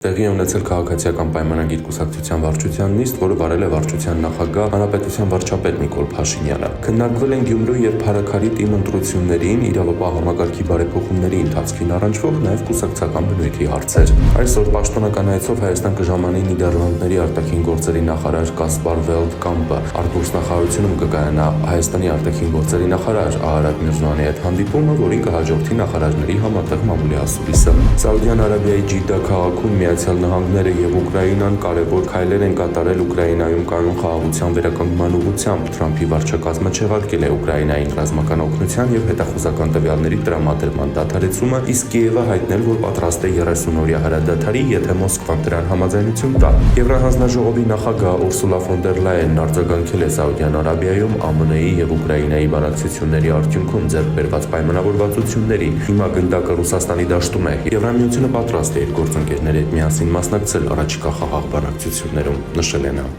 Տեղի է ունեցել քաղաքացիական պայմանագիր կուսակցության վարչության նիստ, որը վարել է վարչության նախագահ, հանրապետության վարչապետ Նիկոլ Փաշինյանը։ Քննարկվել են Գյումրու եւ Փարաքարի թիմ ընտրություններին, իրավապահ համակարգի բարեփոխումների ընթացքին առնչվող նաեւ կուսակցական բնույթի հարցեր։ Այսօր պաշտոնական այցով Հայաստան կժամանի Նիդերլանդների արտաքին գործերի նախարար Կասպար Վելդկամպը, արտգործնախարարությունում կկայանա Հայաստանի արտաքին գործերի նախարար Ահարատ Միրզոյանի հետ հանդիպումը, որին կհաջորդի նախարարների համատեղ մամուլի ասուլիսը։ Սաուդյան Արաբիայի Ջիդդա քաղաքում Միացյալ Նահանգները եւ Ուկրաինան կարևոր քայլեր են կատարել Ուկրաինայում կանոն խաղաղության վերականգնման ուղղությամբ։ Թրամփի վարչակազմը չեղարկել է Ուկրաինային ռազմական օգնության եւ հետախուզական տվյալների տրամադրման դադարեցումը, իսկ Կիևը հայտնել, որ պատրաստ է 30-օրյա հրադադարի, եթե Մոսկվան դրան համաձայնություն տա։ Եվրահանձնաժողովի նախագահ Ուրսուլա ֆոն դեր Լայենն արձագանքել է Սաուդյան Արաբիայում ԱՄՆ-ի եւ Ուկրաինայի բանակցությունների արդյունքում ձեռք բերված պայմանավորվածություններին։ Հիմա գնդակը Ռուսաստանի դաշտում է։ Եվրամիությունը պատրաստ է իր գործընկերների հետ միասին մասնակցել առաջիկա խաղաղ բանակցություններում, նշել է նա։